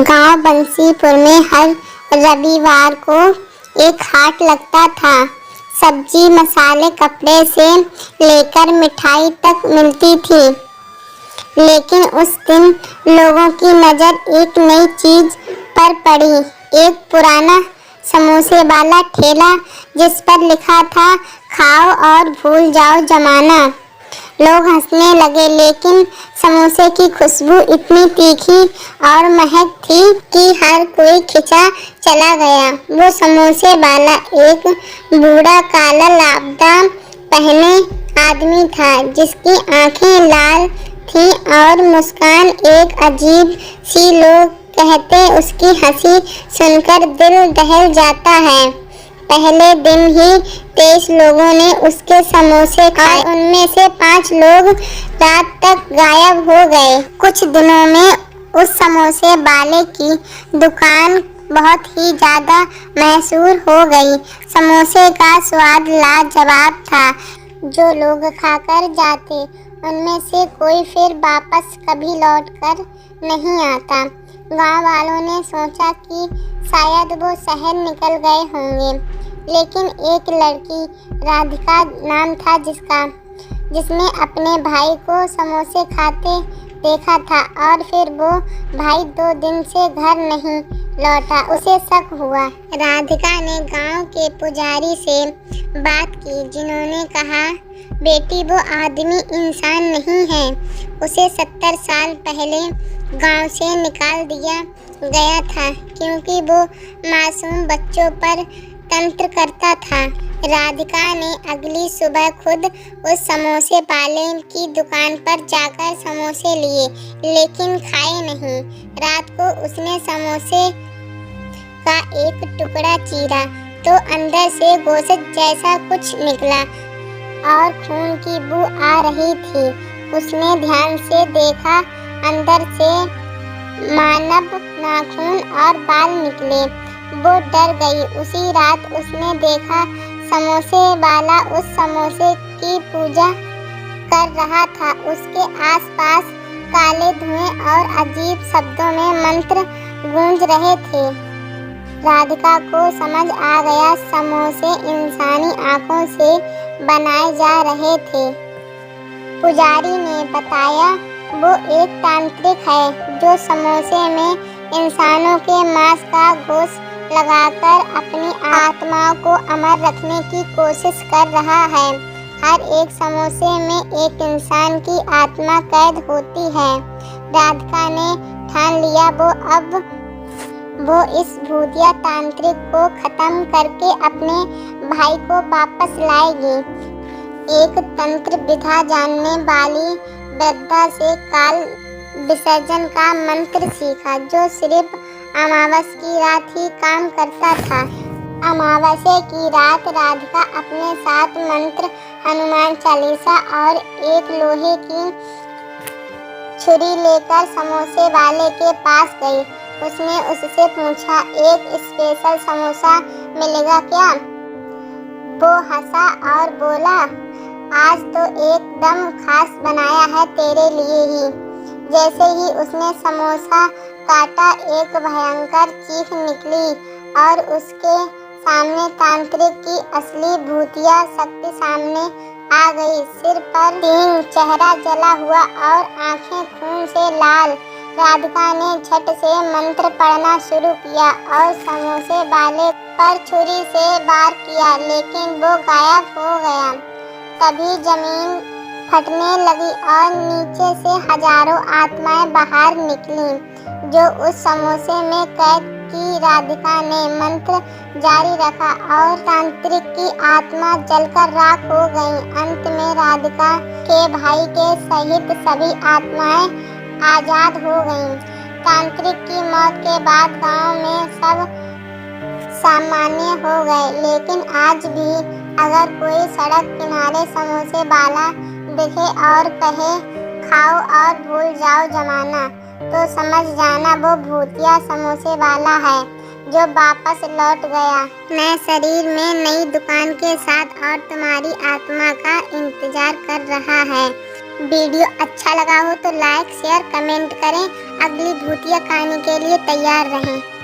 गांव बंसीपुर में हर रविवार को एक हाट लगता था। सब्जी, मसाले, कपड़े से लेकर मिठाई तक मिलती थी। लेकिन उस दिन लोगों की नज़र एक नई चीज पर पड़ी। एक पुराना समोसे वाला ठेला जिस पर लिखा था, खाओ और भूल जाओ जमाना। लोग हंसने लगे, लेकिन समोसे की खुशबू इतनी तीखी और महक थी कि हर कोई खिंचा चला गया। वो समोसे वाला एक बूढ़ा काला लापता पहने आदमी था, जिसकी आंखें लाल थी और मुस्कान एक अजीब सी। लोग कहते उसकी हंसी सुनकर दिल दहल जाता है। पहले दिन ही 23 लोगों ने उसके समोसे खाए। उनमें से 5 लोग रात तक गायब हो गए। कुछ दिनों में उस समोसे वाले की दुकान बहुत ही ज़्यादा मशहूर हो गई। समोसे का स्वाद लाजवाब था। जो लोग खाकर जाते, उनमें से कोई फिर वापस कभी लौटकर नहीं आता। गांव वालों ने सोचा कि शायद वो शहर निकल गए होंगे। लेकिन एक लड़की, राधिका नाम था जिसने अपने भाई को समोसे खाते देखा था, और फिर वो भाई 2 दिन से घर नहीं लौटा। उसे शक हुआ। राधिका ने गांव के पुजारी से बात की, जिन्होंने कहा, बेटी, वो आदमी इंसान नहीं है। उसे 70 साल पहले गांव से निकाल दिया गया था, क्योंकि वो मासूम बच्चों पर तंत्र करता था। राधिका ने अगली सुबह खुद उस समोसे वाले की दुकान पर जाकर समोसे लिए, लेकिन खाए नहीं। रात को उसने समोसे का एक टुकड़ा चीरा तो अंदर से गोश्त जैसा कुछ निकला और खून की बू आ रही थी। उसने ध्यान से देखा, अंदर से मानव नाखून और बाल निकले। वो डर गई। उसी रात उसने देखा, समोसे वाला उस समोसे की पूजा कर रहा था। उसके आसपास काले धुएं और अजीब शब्दों में मंत्र गूंज रहे थे। राधिका को समझ आ गया, समोसे इंसानी आंखों से बनाए जा रहे थे। पुजारी ने बताया, वो एक तांत्रिक है जो समोसे में इंसानों के मांस का गोश्त लगाकर अपनी आत्माओं को अमर रखने की कोशिश कर रहा है। हर एक समोसे में एक इंसान की आत्मा कैद होती है। राधिका ने ठान लिया, वो इस भूतिया तांत्रिक को खत्म करके अपने भाई को वापस लाएगी। एक तंत्र विधा जानने वाली वृद्धा से काल विसर्जन का मंत्र सीखा, जो सिर्फ अमावस की रात ही काम करता था। अमावस्या की रात राधिका अपने साथ मंत्र, हनुमान चालीसा और एक लोहे की छुरी लेकर समोसे वाले के पास गई। उसने उससे पूछा, एक स्पेशल समोसा मिलेगा क्या? वो हंसा और बोला, आज तो एकदम खास बनाया है तेरे लिए ही। जैसे ही उसने समोसा काटा, एक भयंकर चीख निकली और उसके सामने तांत्रिक की असली भूतिया शक्ति सामने आ गई। सिर पर सींग, चेहरा जला हुआ और आंखें खून से लाल। राधिका ने झट से मंत्र पढ़ना शुरू किया और समोसे वाले पर छुरी से वार किया, लेकिन वो गायब हो गया। तभी जमीन फटने लगी और नीचे से हजारों आत्माएं बाहर निकलीं, जो उस समोसे में कैद की। राधिका ने मंत्र जारी रखा और तांत्रिक की आत्मा जलकर राख हो गई। अंत में राधिका के भाई के सहित सभी आत्माएं आजाद हो गईं। तांत्रिक की मौत के बाद गांव में सब सामान्य हो गए, लेकिन आज भी अगर कोई सड़क किनारे समोसे वाला दिखे और कहे, खाओ और भूल जाओ जमाना, तो समझ जाना वो भूतिया समोसे वाला है जो वापस लौट गया नए शरीर में, नई दुकान के साथ, और तुम्हारी आत्मा का इंतजार कर रहा है। वीडियो अच्छा लगा हो तो लाइक, शेयर, कमेंट करें। करें, अगली भूतिया कहानी के लिए तैयार रहें।